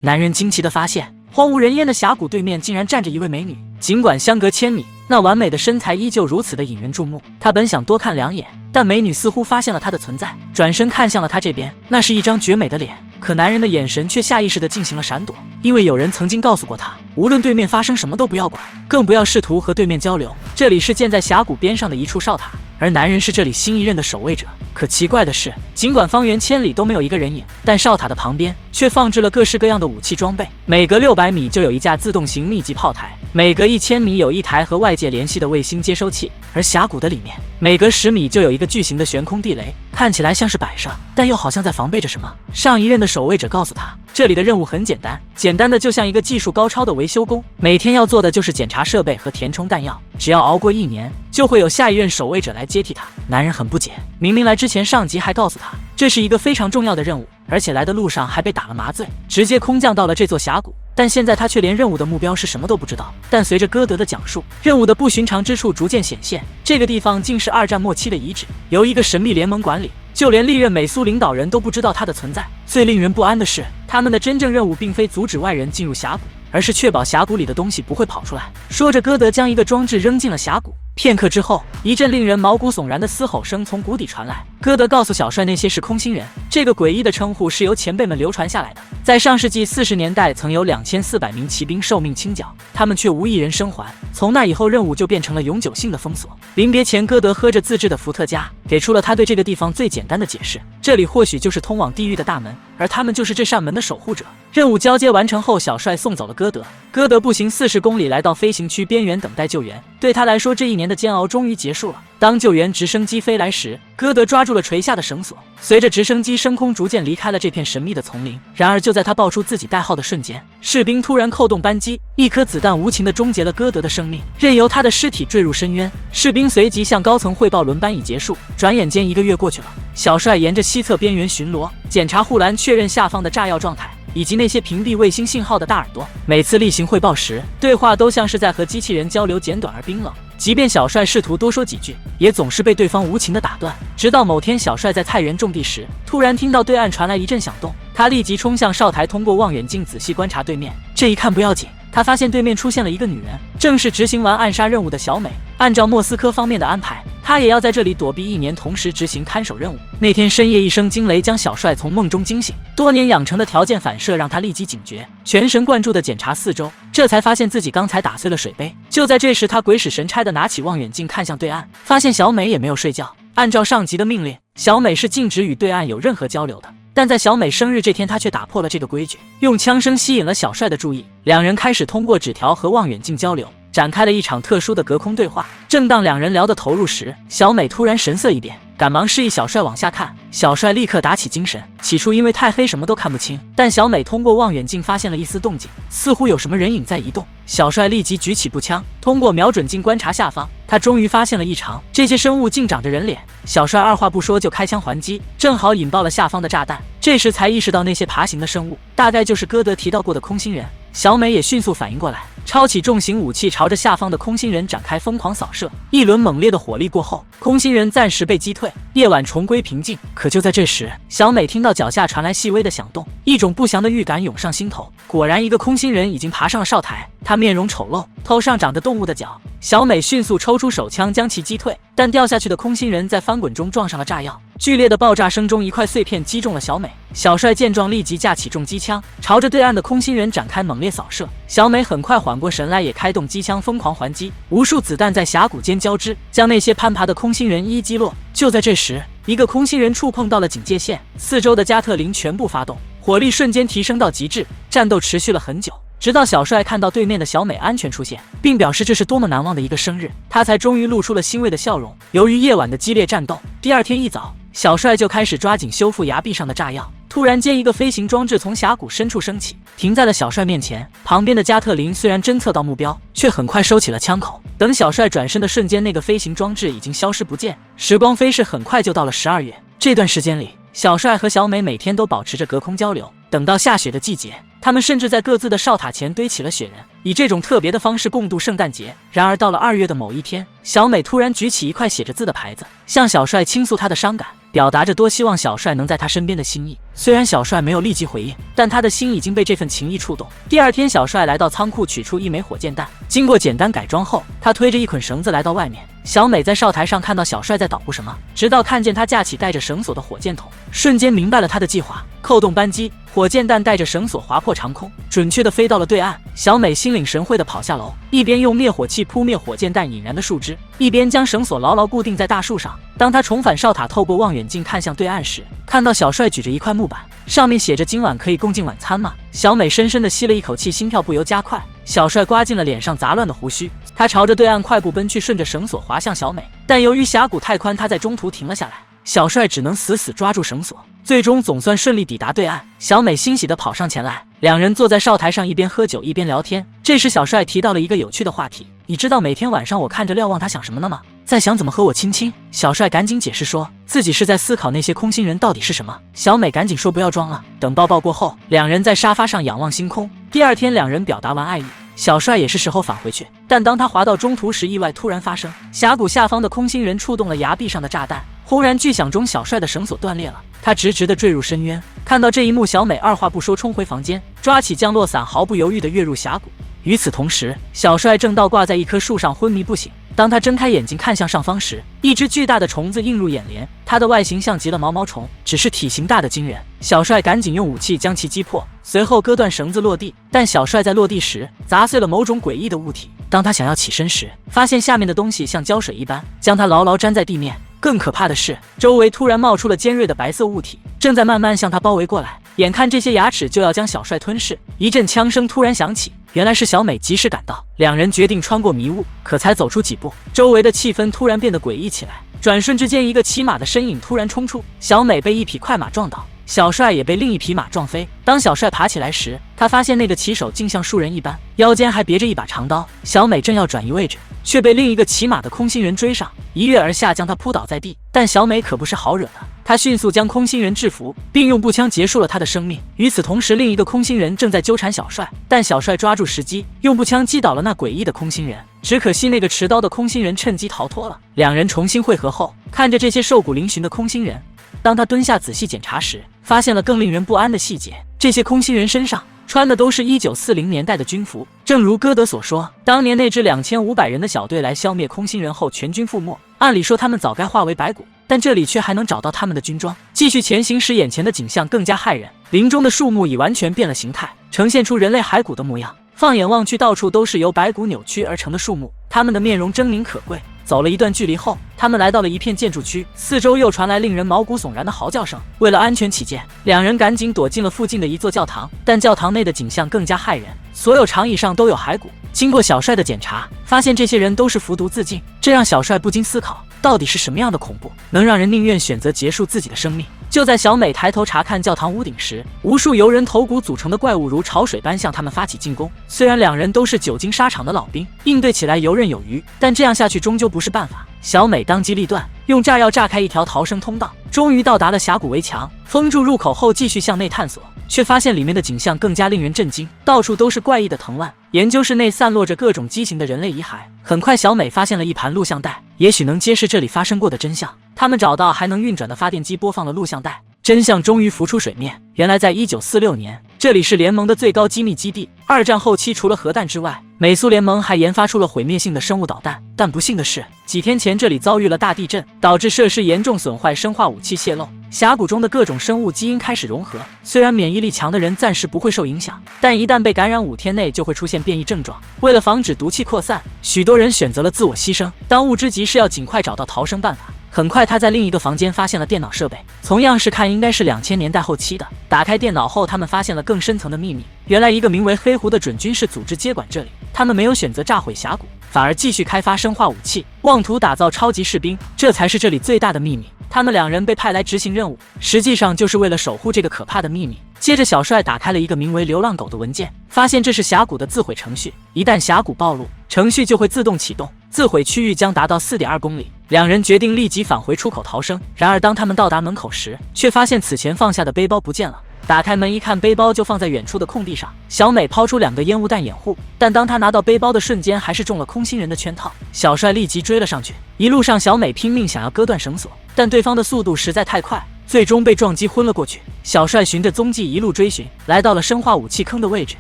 男人惊奇地发现，荒无人烟的峡谷对面竟然站着一位美女。尽管相隔千米，那完美的身材依旧如此的引人注目。他本想多看两眼，但美女似乎发现了他的存在，转身看向了他这边。那是一张绝美的脸，可男人的眼神却下意识地进行了闪躲，因为有人曾经告诉过他，无论对面发生什么都不要管，更不要试图和对面交流。这里是建在峡谷边上的一处哨塔，而男人是这里新一任的守卫者。可奇怪的是，尽管方圆千里都没有一个人影，但哨塔的旁边却放置了各式各样的武器装备。每隔600米就有一架自动型密集炮台，每隔1000米有一台和外界联系的卫星接收器。而峡谷的里面，每隔10米就有一个巨型的悬空地雷，看起来像是摆设，但又好像在防备着什么。上一任的守卫者告诉他，这里的任务很简单，简单的就像一个技术高超的维修工，每天要做的就是检查设备和填充弹药。只要熬过1年，就会有下一任守卫者来接替他。男人很不解，明明来之前上级还告诉他，这是一个非常重要的任务，而且来的路上还被打了麻醉，直接空降到了这座峡谷。但现在他却连任务的目标是什么都不知道。但随着歌德的讲述，任务的不寻常之处逐渐显现。这个地方竟是2战末期的遗址，由一个神秘联盟管理，就连历任美苏领导人都不知道它的存在。最令人不安的是，他们的真正任务并非阻止外人进入峡谷，而是确保峡谷里的东西不会跑出来。说着，歌德将一个装置扔进了峡谷。片刻之后，一阵令人毛骨悚然的嘶吼声从谷底传来。歌德告诉小帅，那些是空心人，这个诡异的称呼是由前辈们流传下来的。在上世纪40年代，曾有2400名骑兵受命清剿，他们却无一人生还。从那以后，任务就变成了永久性的封锁。临别前，歌德喝着自制的伏特加，给出了他对这个地方最简单的解释：这里或许就是通往地狱的大门，而他们就是这扇门的守护者。任务交接完成后，小帅送走了歌德。歌德步行40公里来到飞行区边缘等待救援。对他来说，这1年的煎熬终于结束了。当救援直升机飞来时，歌德抓住了垂下的绳索，随着直升机升空，逐渐离开了这片神秘的丛林。然而就在他报出自己代号的瞬间，士兵突然扣动扳机，一颗子弹无情地终结了歌德的生命，任由他的尸体坠入深渊。士兵随即向高层汇报轮班已结束。转眼间1个月过去了，小帅沿着西侧边缘巡逻，检查护栏，确认下方的炸药状态以及那些屏蔽卫星信号的大耳朵。每次例行汇报时，对话都像是在和机器人交流，简短而冰冷。即便小帅试图多说几句，也总是被对方无情地打断。直到某天，小帅在菜园种地时，突然听到对岸传来一阵响动，他立即冲向哨台，通过望远镜仔细观察对面。这一看不要紧，他发现对面出现了一个女人，正是执行完暗杀任务的小美。按照莫斯科方面的安排，他也要在这里躲避1年，同时执行看守任务。那天深夜，一声惊雷将小帅从梦中惊醒，多年养成的条件反射让他立即警觉，全神贯注地检查四周，这才发现自己刚才打碎了水杯。就在这时，他鬼使神差地拿起望远镜看向对岸，发现小美也没有睡觉。按照上级的命令，小美是禁止与对岸有任何交流的。但在小美生日这天，他却打破了这个规矩，用枪声吸引了小帅的注意。两人开始通过纸条和望远镜交流，展开了一场特殊的隔空对话。正当两人聊得投入时，小美突然神色一变，赶忙示意小帅往下看。小帅立刻打起精神。起初因为太黑什么都看不清，但小美通过望远镜发现了一丝动静，似乎有什么人影在移动。小帅立即举起步枪，通过瞄准镜观察下方，他终于发现了异常，这些生物竟长着人脸。小帅二话不说就开枪还击，正好引爆了下方的炸弹。这时才意识到那些爬行的生物大概就是歌德提到过的空心人。小美也迅速反应过来，抄起重型武器朝着下方的空心人展开疯狂扫射。一轮猛烈的火力过后，空心人暂时被击退，夜晚重归平静。可就在这时，小美听到脚下传来细微的响动，一种不祥的预感涌上心头。果然，一个空心人已经爬上了哨台，他面容丑陋，头上长着动物的角。小美迅速抽出手枪将其击退，但掉下去的空心人在翻滚中撞上了炸药。剧烈的爆炸声中，一块碎片击中了小美。小帅见状，立即架起重机枪，朝着对岸的空心人展开猛烈扫射。小美很快缓过神来，也开动机枪疯狂还击。无数子弹在峡谷间交织，将那些攀爬的空心人一击落。就在这时，一个空心人触碰到了警戒线，四周的加特林全部发动，火力瞬间提升到极致。战斗持续了很久，直到小帅看到对面的小美安全出现，并表示这是多么难忘的一个生日，他才终于露出了欣慰的笑容。由于夜晚的激烈战斗，第二天一早，小帅就开始抓紧修复崖壁上的炸药。突然间，一个飞行装置从峡谷深处升起，停在了小帅面前。旁边的加特林虽然侦测到目标，却很快收起了枪口。等小帅转身的瞬间，那个飞行装置已经消失不见。时光飞逝，很快就到了12月。这段时间里，小帅和小美每天都保持着隔空交流。等到下雪的季节，他们甚至在各自的哨塔前堆起了雪人，以这种特别的方式共度圣诞节。然而到了2月的某一天，小美突然举起一块写着字的牌子，向小帅倾诉她的伤感。表达着多希望小帅能在他身边的心意。虽然小帅没有立即回应，但他的心已经被这份情谊触动。第二天，小帅来到仓库取出一枚火箭弹，经过简单改装后，他推着一捆绳子来到外面。小美在哨台上看到小帅在捣鼓什么，直到看见他架起带着绳索的火箭筒，瞬间明白了他的计划。扣动扳机，火箭弹带着绳索划破长空，准确地飞到了对岸。小美心领神会地跑下楼，一边用灭火器扑灭火箭弹引燃的树枝，一边将绳索牢牢固定在大树上。当他重返哨塔，透过望远镜看向对岸时，看到小帅举着一块木板，上面写着今晚可以共进晚餐吗？小美深深地吸了一口气，心跳不由加快。小帅刮进了脸上杂乱的胡须，他朝着对岸快步奔去，顺着绳索滑向小美，但由于峡谷太宽，他在中途停了下来。小帅只能死死抓住绳索，最终总算顺利抵达对岸。小美欣喜地跑上前来，两人坐在哨台上，一边喝酒一边聊天。这时小帅提到了一个有趣的话题：你知道每天晚上我看着瞭望他想什么呢吗？在想怎么和我亲亲。小帅赶紧解释说自己是在思考那些空心人到底是什么。小美赶紧说不要装了。等抱抱过后，两人在沙发上仰望星空。第二天，两人表达完爱意，小帅也是时候返回去，但当他滑到中途时，意外突然发生。峡谷下方的空心人触动了崖壁上的炸弹，轰然巨响中，小帅的绳索断裂了，他直直地坠入深渊。看到这一幕，小美二话不说冲回房间，抓起降落伞，毫不犹豫地跃入峡谷。与此同时，小帅正倒挂在一棵树上昏迷不醒。当他睁开眼睛看向上方时，一只巨大的虫子映入眼帘，它的外形像极了毛毛虫，只是体型大得惊人。小帅赶紧用武器将其击破，随后割断绳子落地。但小帅在落地时砸碎了某种诡异的物体，当他想要起身时，发现下面的东西像胶水一般将他牢牢粘在地面。更可怕的是，周围突然冒出了尖锐的白色物体，正在慢慢向他包围过来。眼看这些牙齿就要将小帅吞噬，一阵枪声突然响起，原来是小美及时赶到。两人决定穿过迷雾，可才走出几步，周围的气氛突然变得诡异起来。转瞬之间，一个骑马的身影突然冲出，小美被一匹快马撞倒，小帅也被另一匹马撞飞。当小帅爬起来时，他发现那个骑手竟像树人一般，腰间还别着一把长刀。小美正要转移位置，却被另一个骑马的空心人追上，一跃而下将他扑倒在地。但小美可不是好惹的，她迅速将空心人制服，并用步枪结束了他的生命。与此同时，另一个空心人正在纠缠小帅，但小帅抓住时机，用步枪击倒了那诡异的空心人。只可惜那个持刀的空心人趁机逃脱了。两人重新会合后，看着这些瘦骨嶙峋的空心人，当他蹲下仔细检查时，发现了更令人不安的细节。这些空心人身上穿的都是1940年代的军服，正如歌德所说，当年那支2500人的小队来消灭空心人后全军覆没，按理说他们早该化为白骨，但这里却还能找到他们的军装。继续前行时，眼前的景象更加骇人，林中的树木已完全变了形态，呈现出人类骸骨的模样。放眼望去，到处都是由白骨扭曲而成的树木，它们的面容狰狞可贵。走了一段距离后，他们来到了一片建筑区，四周又传来令人毛骨悚然的嚎叫声。为了安全起见，两人赶紧躲进了附近的一座教堂，但教堂内的景象更加骇人，所有长椅上都有骸骨。经过小帅的检查，发现这些人都是服毒自尽，这让小帅不禁思考，到底是什么样的恐怖，能让人宁愿选择结束自己的生命。就在小美抬头查看教堂屋顶时，无数由人头骨组成的怪物如潮水般向他们发起进攻。虽然两人都是久经沙场的老兵，应对起来游刃有余，但这样下去终究不是办法。小美当机立断，用炸药炸开一条逃生通道，终于到达了峡谷围墙，封住入口后继续向内探索，却发现里面的景象更加令人震惊，到处都是怪异的藤蔓，研究室内散落着各种畸形的人类遗骸。很快，小美发现了一盘录像带，也许能揭示这里发生过的真相。他们找到还能运转的发电机，播放了录像带，真相终于浮出水面。原来在1946年，这里是联盟的最高机密基地。二战后期，除了核弹之外，美苏联盟还研发出了毁灭性的生物导弹。但不幸的是，几天前这里遭遇了大地震，导致设施严重损坏，生化武器泄漏，峡谷中的各种生物基因开始融合。虽然免疫力强的人暂时不会受影响，但一旦被感染，5天内就会出现变异症状。为了防止毒气扩散，许多人选择了自我牺牲。当务之急是要尽快找到逃生办法。很快，他在另一个房间发现了电脑设备，从样式看应该是2000年代后期的。打开电脑后，他们发现了更深层的秘密。原来一个名为黑狐的准军事组织接管这里，他们没有选择炸毁峡谷，反而继续开发生化武器，妄图打造超级士兵，这才是这里最大的秘密。他们两人被派来执行任务，实际上就是为了守护这个可怕的秘密。接着，小帅打开了一个名为流浪狗的文件，发现这是峡谷的自毁程序，一旦峡谷暴露，程序就会自动启动，自毁区域将达到4.2公里。两人决定立即返回出口逃生。然而当他们到达门口时，却发现此前放下的背包不见了。打开门一看，背包就放在远处的空地上。小美抛出2个烟雾弹掩护，但当她拿到背包的瞬间，还是中了空心人的圈套。小帅立即追了上去，一路上小美拼命想要割断绳索，但对方的速度实在太快，最终被撞击昏了过去。小帅循着踪迹一路追寻，来到了生化武器坑的位置。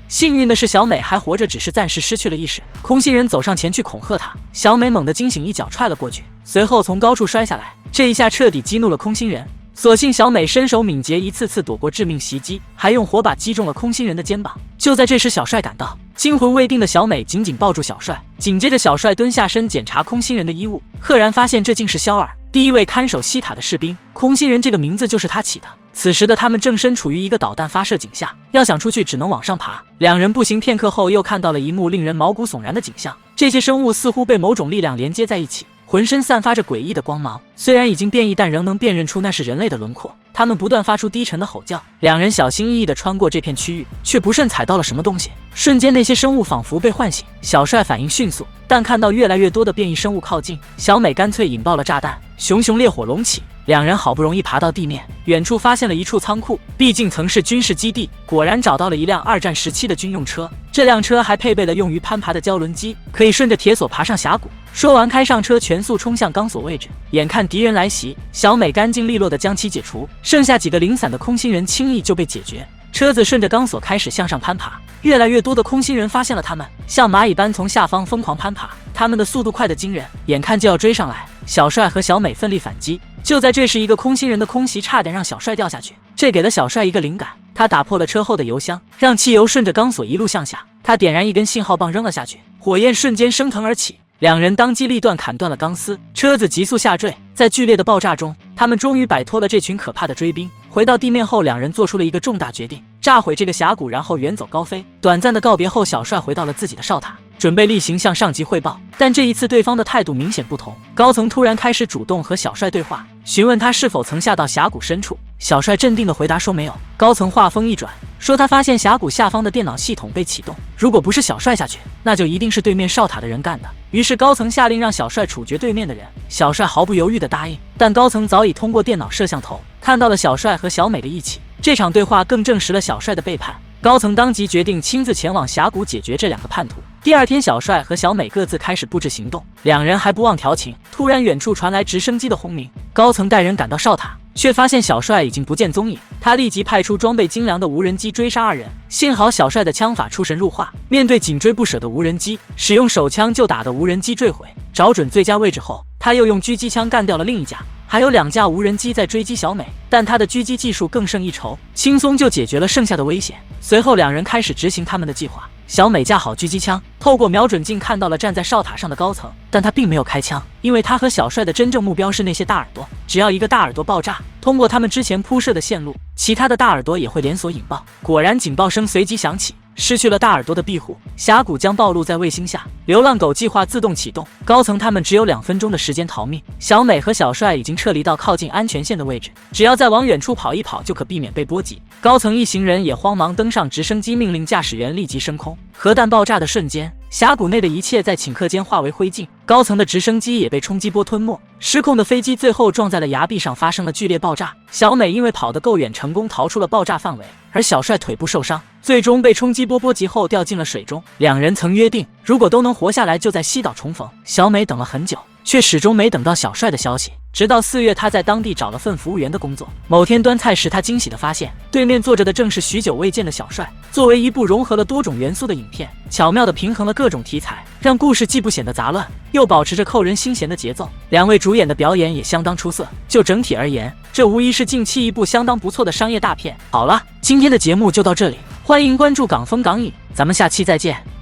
幸运的是，小美还活着，只是暂时失去了意识。空心人走上前去恐吓她，小美猛地惊醒，一脚踹了过去，随后从高处摔下来。这一下彻底激怒了空心人。所幸小美身手敏捷，一次次躲过致命袭击，还用火把击中了空心人的肩膀。就在这时，小帅赶到，惊魂未定的小美紧紧抱住小帅，紧接着小帅蹲下身检查空心人的衣物，赫然发现这竟是肖尔，第一位看守西塔的士兵。空心人这个名字就是他起的。此时的他们正身处于一个导弹发射井下，要想出去只能往上爬。两人步行片刻后，又看到了一幕令人毛骨悚然的景象，这些生物似乎被某种力量连接在一起，浑身散发着诡异的光芒，虽然已经变异，但仍能辨认出那是人类的轮廓。他们不断发出低沉的吼叫，两人小心翼翼地穿过这片区域，却不慎踩到了什么东西。瞬间，那些生物仿佛被唤醒。小帅反应迅速，但看到越来越多的变异生物靠近，小美干脆引爆了炸弹，熊熊烈火隆起。两人好不容易爬到地面，远处发现了一处仓库，毕竟曾是军事基地，果然找到了一辆2战时期的军用车。这辆车还配备了用于攀爬的胶轮机，可以顺着铁索爬上峡谷。说完，开上车，全速冲向钢索位置。眼看敌人来袭，小美干净利落地将其解除，剩下几个零散的空心人轻易就被解决。车子顺着钢索开始向上攀爬，越来越多的空心人发现了他们，像蚂蚁般从下方疯狂攀爬，他们的速度快得惊人，眼看就要追上来。小帅和小美奋力反击，就在这时，一个空心人的空袭差点让小帅掉下去，这给了小帅一个灵感，他打破了车后的油箱，让汽油顺着钢索一路向下。他点燃一根信号棒扔了下去，火焰瞬间升腾而起，两人当机立断砍断了钢丝，车子急速下坠。在剧烈的爆炸中，他们终于摆脱了这群可怕的追兵。回到地面后，两人做出了一个重大决定，炸毁这个峡谷，然后远走高飞。短暂的告别后，小帅回到了自己的哨塔，准备例行向上级汇报。但这一次对方的态度明显不同，高层突然开始主动和小帅对话，询问他是否曾下到峡谷深处。小帅镇定地回答说没有。高层话锋一转，说他发现峡谷下方的电脑系统被启动，如果不是小帅下去，那就一定是对面哨塔的人干的。于是高层下令让小帅处决对面的人，小帅毫不犹豫地答应。但高层早已通过电脑摄像头看到了小帅和小美的一起，这场对话更证实了小帅的背叛。高层当即决定亲自前往峡谷解决这2个叛徒。第二天，小帅和小美各自开始布置行动，两人还不忘调情。突然，远处传来直升机的轰鸣，高层带人赶到哨塔，却发现小帅已经不见踪影。他立即派出装备精良的无人机追杀2人，幸好小帅的枪法出神入化，面对紧追不舍的无人机，使用手枪就打得无人机坠毁。找准最佳位置后，他又用狙击枪干掉了另一架。还有2架无人机在追击小美，但他的狙击技术更胜一筹，轻松就解决了剩下的危险。随后两人开始执行他们的计划。小美架好狙击枪，透过瞄准镜看到了站在哨塔上的高层，但他并没有开枪，因为他和小帅的真正目标是那些大耳朵，只要一个大耳朵爆炸，通过他们之前铺设的线路，其他的大耳朵也会连锁引爆。果然，警报声随即响起，失去了大耳朵的庇护，峡谷将暴露在卫星下。流浪狗计划自动启动，高层他们只有2分钟的时间逃命。小美和小帅已经撤离到靠近安全线的位置，只要再往远处跑一跑，就可避免被波及。高层一行人也慌忙登上直升机，命令驾驶员立即升空。核弹爆炸的瞬间，峡谷内的一切在顷刻间化为灰烬，高层的直升机也被冲击波吞没。失控的飞机最后撞在了崖壁上，发生了剧烈爆炸。小美因为跑得够远，成功逃出了爆炸范围，而小帅腿部受伤，最终被冲击波波及后掉进了水中。两人曾约定，如果都能活下来，就在西岛重逢。小美等了很久，却始终没等到小帅的消息。直到4月，他在当地找了份服务员的工作。某天端菜时，他惊喜地发现对面坐着的正是许久未见的小帅。作为一部融合了多种元素的影片，巧妙地平衡了各种题材，让故事既不显得杂乱，又保持着扣人心弦的节奏。2位主演的表演也相当出色。就整体而言，这无疑是近期一部相当不错的商业大片。好了，今天的节目就到这里，欢迎关注港风港影，咱们下期再见。